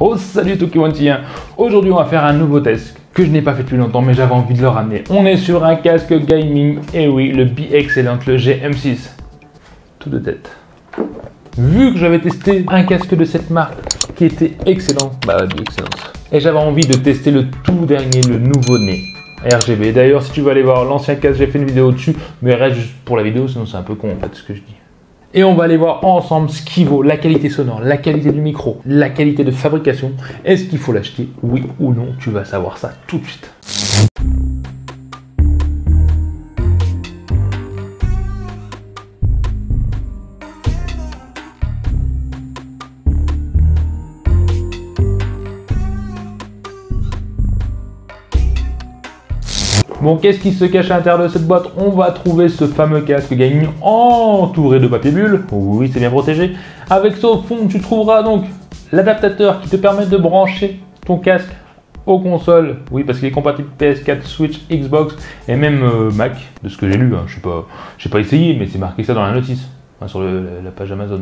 Oh salut Tokiwantiens. Aujourd'hui on va faire un nouveau test que je n'ai pas fait depuis longtemps mais j'avais envie de le ramener. On est sur un casque gaming, et oui, le BeExcellent, le GM6. Tout de tête. Vu que j'avais testé un casque de cette marque qui était excellent, BeExcellent. Et j'avais envie de tester le tout dernier, le nouveau-né. RGB. D'ailleurs, si tu veux aller voir l'ancien casque, j'ai fait une vidéo dessus, mais reste juste pour la vidéo, sinon c'est un peu con en fait ce que je dis. Et on va aller voir ensemble ce qui vaut la qualité sonore, la qualité du micro, la qualité de fabrication. Est-ce qu'il faut l'acheter, oui ou non? Tu vas savoir ça tout de suite. Bon, qu'est-ce qui se cache à l'intérieur de cette boîte? On va trouver ce fameux casque gaming entouré de papier bulle. Oui, c'est bien protégé. Avec ça, au fond, tu trouveras donc l'adaptateur qui te permet de brancher ton casque aux consoles. Oui, parce qu'il est compatible PS4, Switch, Xbox et même Mac, de ce que j'ai lu. Hein. Je n'ai pas essayé, mais c'est marqué ça dans la notice, hein, sur la page Amazon.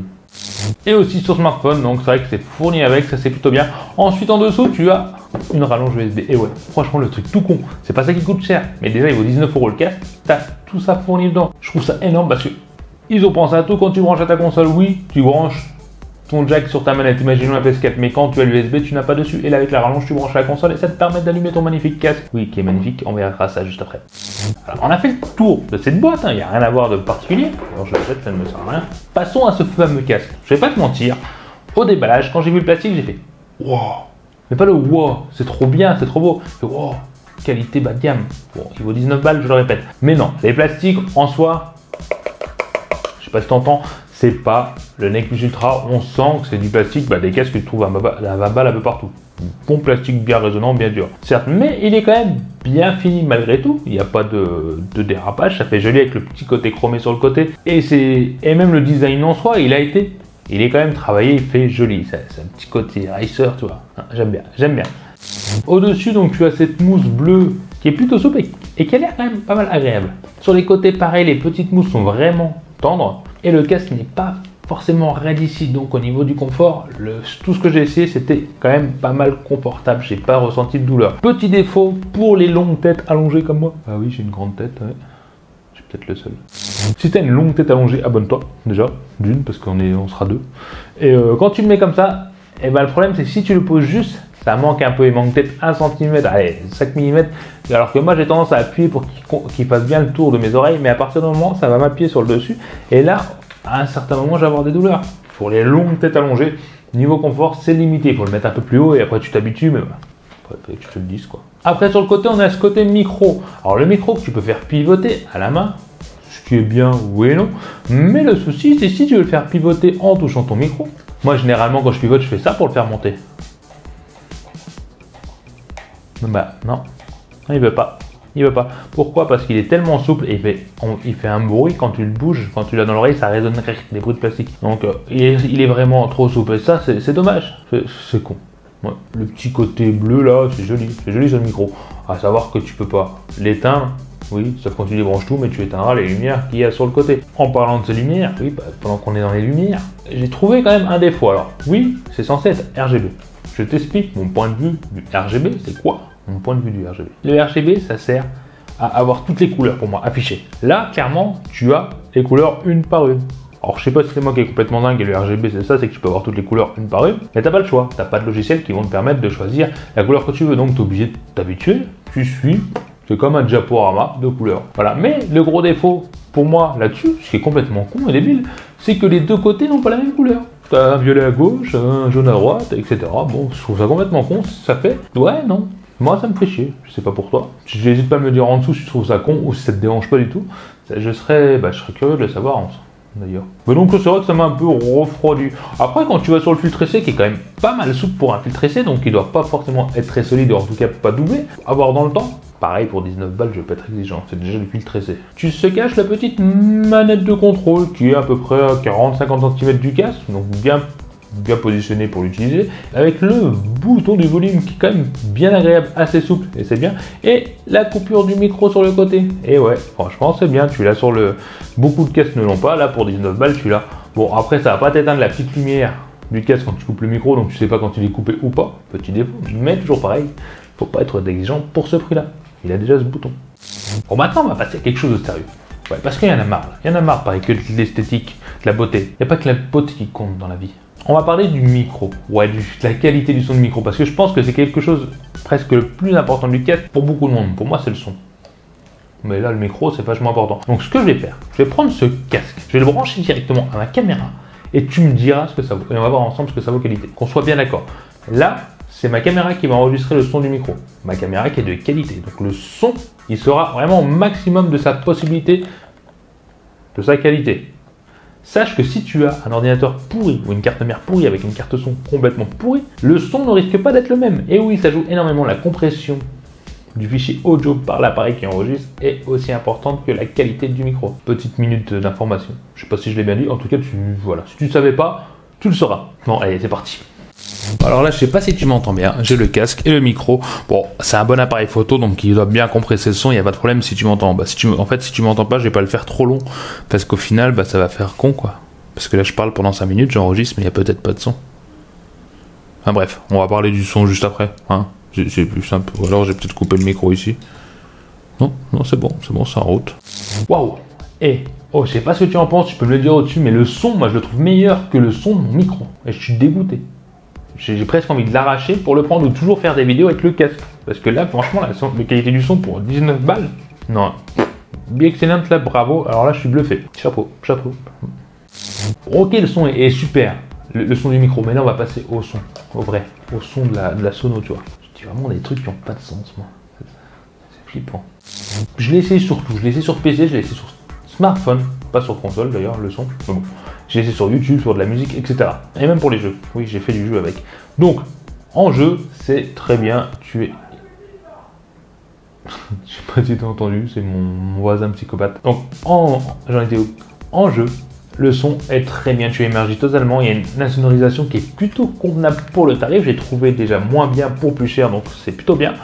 Et aussi sur smartphone, donc c'est vrai que c'est fourni avec, ça c'est plutôt bien. Ensuite, en dessous, tu as une rallonge USB. Et ouais, franchement, le truc tout con, c'est pas ça qui coûte cher, mais déjà il vaut 19 € le casque, t'as tout ça fourni dedans. Je trouve ça énorme parce que ils ont pensé à tout. Quand tu branches à ta console, oui, tu branches ton jack sur ta manette, imaginons la PS4, mais quand tu as l'USB, tu n'as pas dessus. Et là, avec la rallonge, tu branches à la console et ça te permet d'allumer ton magnifique casque. Oui, qui est magnifique, on verra ça juste après. Alors, on a fait le tour de cette boîte, il n'y a rien à voir de particulier. Alors, je l'achète, ça ne me sert à rien. Passons à ce fameux casque. Je vais pas te mentir, au déballage, quand j'ai vu le plastique, j'ai fait wow. Mais pas le wow, c'est trop bien, c'est trop beau. Wow, qualité bas de gamme. Bon, il vaut 19 balles, je le répète. Mais non, les plastiques en soi, je sais pas si t'entends, c'est pas le Nec Plus Ultra. On sent que c'est du plastique, des casques que tu trouves à 20 balles un peu partout. Bon plastique bien résonnant, bien dur. Certes, mais il est quand même bien fini malgré tout. Il n'y a pas de dérapage, ça fait joli avec le petit côté chromé sur le côté. Et même le design en soi, il est quand même travaillé, il fait joli. C'est un petit côté racer, tu vois. J'aime bien, j'aime bien. Au-dessus, donc, tu as cette mousse bleue qui est plutôt souple et qui a l'air quand même pas mal agréable. Sur les côtés, pareil, les petites mousses sont vraiment tendres. Et le casque n'est pas forcément raide ici. Donc, au niveau du confort, tout ce que j'ai essayé, c'était quand même pas mal confortable. J'ai pas ressenti de douleur. Petit défaut pour les longues têtes allongées comme moi. Ah oui, j'ai une grande tête, ouais. Peut-être le seul. Si tu as une longue tête allongée, abonne-toi déjà, d'une, parce on sera deux. Et quand tu le mets comme ça, le problème c'est que si tu le poses juste, ça manque un peu, il manque peut-être 1 cm, allez, 5 mm, alors que moi j'ai tendance à appuyer pour qu'il fasse bien le tour de mes oreilles, mais à partir du moment, ça va m'appuyer sur le dessus, et là, à un certain moment, je vais avoir des douleurs. Pour les longues têtes allongées, niveau confort, c'est limité, il faut le mettre un peu plus haut, et après tu t'habitues, mais voilà. Que je te le dise quoi. Après sur le côté on a ce côté micro. Alors le micro que tu peux faire pivoter à la main, ce qui est bien oui et non. Mais le souci c'est si tu veux le faire pivoter en touchant ton micro. Moi généralement quand je pivote je fais ça pour le faire monter. Non, il veut pas. Il veut pas. Pourquoi? Parce qu'il est tellement souple et il fait un bruit quand tu le bouges, quand tu l'as dans l'oreille, ça résonne des bruits de plastique. Donc il est vraiment trop souple et ça c'est dommage. C'est con. Ouais. Le petit côté bleu là, c'est joli sur le micro. À savoir que tu peux pas l'éteindre, oui, sauf quand tu débranches tout, mais tu éteindras les lumières qu'il y a sur le côté. En parlant de ces lumières, oui, pendant qu'on est dans les lumières, j'ai trouvé quand même un défaut. Alors, oui, c'est censé être RGB. Je t'explique mon point de vue du RGB, c'est quoi mon point de vue du RGB? Le RGB, ça sert à avoir toutes les couleurs pour moi affichées. Là, clairement, tu as les couleurs une par une. Alors je sais pas si c'est moi qui est complètement dingue et le RGB c'est ça, c'est que tu peux avoir toutes les couleurs une par une, mais t'as pas le choix, t'as pas de logiciel qui vont te permettre de choisir la couleur que tu veux, donc t'es obligé de t'habituer, tu suis, c'est comme un diaporama de couleurs. Voilà, mais le gros défaut pour moi là-dessus, ce qui est complètement con et débile, c'est que les deux côtés n'ont pas la même couleur. T'as un violet à gauche, un jaune à droite, etc. Bon, je trouve ça complètement con, ça fait, ouais, non. Moi ça me fait chier, je sais pas pour toi. J'hésite pas à me dire en dessous si tu trouves ça con ou si ça te dérange pas du tout. Je serais curieux de le savoir d'ailleurs. Mais donc c'est vrai que ça m'a un peu refroidi. Après quand tu vas sur le filtre essai qui est quand même pas mal souple pour un filtre essai, donc il doit pas forcément être très solide, en tout cas pas doublé, avoir dans le temps. Pareil pour 19 balles, je vais pas être exigeant, c'est déjà le filtre essai. Tu se caches la petite manette de contrôle qui est à peu près à 40-50 cm du casque, donc bien positionné pour l'utiliser, avec le bouton du volume qui est quand même bien agréable, assez souple et c'est bien, et la coupure du micro sur le côté. Et ouais, franchement c'est bien, tu l'as sur beaucoup de casques ne l'ont pas, là pour 19 balles tu l'as. Bon après ça va pas t'éteindre la petite lumière du casque quand tu coupes le micro, donc tu sais pas quand il est coupé ou pas. Petit défaut, mais toujours pareil, faut pas être exigeant pour ce prix-là. Il a déjà ce bouton. Bon, maintenant on va passer à quelque chose de sérieux. Ouais, parce qu'il y en a marre. Il y en a marre, pareil, que de l'esthétique, de la beauté. Il n'y a pas que la beauté qui compte dans la vie. On va parler du micro, ouais, de la qualité du son de micro, parce que je pense que c'est quelque chose presque le plus important du casque pour beaucoup de monde. Pour moi, c'est le son. Mais là, le micro, c'est vachement important. Donc, ce que je vais faire, je vais prendre ce casque, je vais le brancher directement à ma caméra, et tu me diras ce que ça vaut. Et on va voir ensemble ce que ça vaut qualité. Qu'on soit bien d'accord. Là, c'est ma caméra qui va enregistrer le son du micro. Ma caméra qui est de qualité. Donc, le son, il sera vraiment au maximum de sa possibilité, de sa qualité. Sache que si tu as un ordinateur pourri ou une carte mère pourrie avec une carte son complètement pourrie, le son ne risque pas d'être le même. Et oui, ça joue énormément. La compression du fichier audio par l'appareil qui enregistre est aussi importante que la qualité du micro. Petite minute d'information. Je sais pas si je l'ai bien dit. En tout cas, voilà. Si tu ne savais pas, tu le sauras. Bon, allez, c'est parti. Alors là, je sais pas si tu m'entends bien, j'ai le casque et le micro. Bon, c'est un bon appareil photo, donc il doit bien compresser le son, il n'y a pas de problème si tu m'entends. Bah, si tu m'entends pas, je vais pas le faire trop long, parce qu'au final, bah, ça va faire con, quoi. Parce que là, je parle pendant 5 minutes, j'enregistre, mais il n'y a peut-être pas de son. Enfin bref, on va parler du son juste après, hein. C'est plus simple. Ou alors, j'ai peut-être coupé le micro ici. Non, c'est bon, c'est en route. Waouh. Oh, je sais pas ce que tu en penses, tu peux me le dire au-dessus, mais le son, moi, je le trouve meilleur que le son de mon micro. Et je suis dégoûté. J'ai presque envie de l'arracher pour le prendre ou toujours faire des vidéos avec le casque. Parce que là, franchement, la qualité du son pour 19 balles, non. Bien excellente là, bravo. Alors là, je suis bluffé. Chapeau. Ok, le son est super. Le son du micro. Mais là, on va passer au son. Au vrai. Au son de la sono, tu vois. Je dis vraiment des trucs qui n'ont pas de sens, moi. C'est flippant. Je l'ai essayé sur tout. Je l'ai essayé sur PC, je l'ai essayé sur smartphone. Pas sur console d'ailleurs, le son. Mais bon. J'ai essayé sur YouTube, sur de la musique, etc. Et même pour les jeux. Oui, j'ai fait du jeu avec. Donc, en jeu, c'est très bien. Je sais pas si tu as entendu, c'est mon voisin psychopathe. Donc, j'en étais où ? En jeu, le son est très bien. Tu émerges totalement. Il y a une insonorisation qui est plutôt convenable pour le tarif. J'ai trouvé déjà moins bien pour plus cher, donc c'est plutôt bien.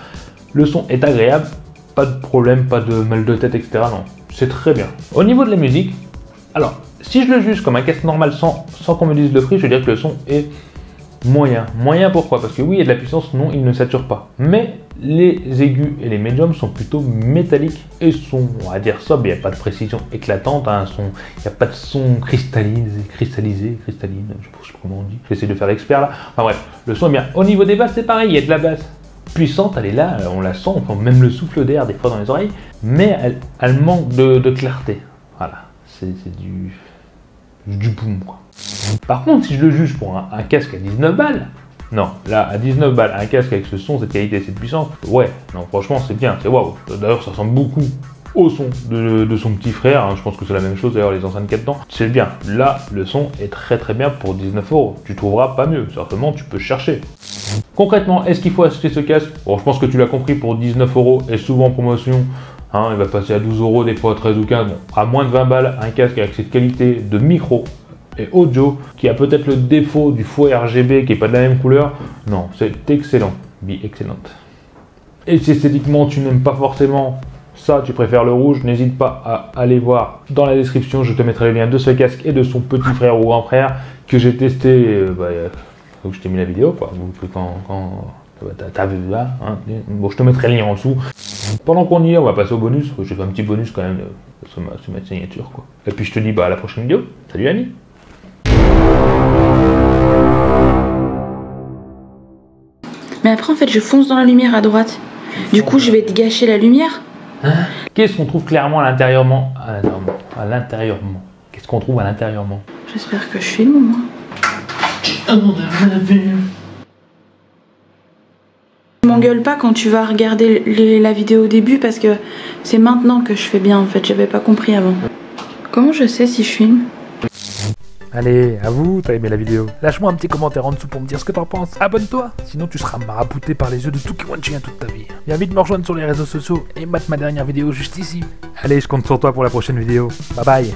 Le son est agréable. Pas de problème, pas de mal de tête, etc. Non, c'est très bien. Au niveau de la musique, alors, si je le juge comme un casque normal sans qu'on me dise le prix, je veux dire que le son est moyen. Moyen pourquoi ? Parce que oui, il y a de la puissance, non, il ne sature pas. Mais les aigus et les médiums sont plutôt métalliques et sont, on va dire sobre. Il n'y a pas de précision éclatante, hein, il n'y a pas de son cristalline, je sais pas comment on dit. J'essaie de faire l'expert là. Enfin bref, le son est bien. Au niveau des basses, c'est pareil, il y a de la basse puissante, elle est là, on la sent, on prend même le souffle d'air des fois dans les oreilles, mais elle manque de clarté. Voilà, c'est du boom, quoi. Par contre, si je le juge pour un casque à 19 balles, non, là, à 19 balles, un casque avec ce son, cette qualité, cette puissance, ouais, non, franchement, c'est bien, c'est waouh. D'ailleurs, ça ressemble beaucoup au son de son petit frère, hein. Je pense que c'est la même chose, d'ailleurs, les enceintes 4 temps, c'est bien. Là, le son est très très bien pour 19 €. Tu trouveras pas mieux, certainement, tu peux chercher. Concrètement, est-ce qu'il faut acheter ce casque ? Bon, je pense que tu l'as compris, pour 19 € et souvent en promotion. Hein, il va passer à 12 €, des fois à 13 ou 15. Bon, à moins de 20 balles, un casque avec cette qualité de micro et audio, qui a peut-être le défaut du faux RGB qui n'est pas de la même couleur. Non, c'est excellent. Excellente. Et si esthétiquement tu n'aimes pas forcément ça, tu préfères le rouge, n'hésite pas à aller voir dans la description. Je te mettrai le lien de ce casque et de son petit frère ou grand frère que j'ai testé. Faut que je t'ai mis la vidéo, quoi. Donc, quand t'as vu là, hein. Bon, je te mettrai le lien en dessous. Pendant qu'on y est, on va passer au bonus. J'ai fait un petit bonus quand même sur ma signature, quoi. Et puis je te dis à la prochaine vidéo. Salut ami. Mais après, en fait, je fonce dans la lumière à droite. Du coup, je vais te gâcher la lumière. Hein ? Qu'est-ce qu'on trouve clairement à l'intérieurement ? Qu'est-ce qu'on trouve à l'intérieurement ? J'espère que je filme, moi. M'engueule pas quand tu vas regarder la vidéo au début parce que c'est maintenant que je fais bien, en fait. J'avais pas compris avant. Comment je sais si je filme ? Allez, à vous, t'as aimé la vidéo. Lâche-moi un petit commentaire en dessous pour me dire ce que t'en penses. Abonne-toi, sinon tu seras marabouté par les yeux de tout qui want chien toute ta vie. Viens vite me rejoindre sur les réseaux sociaux et mate ma dernière vidéo juste ici. Allez, je compte sur toi pour la prochaine vidéo. Bye bye.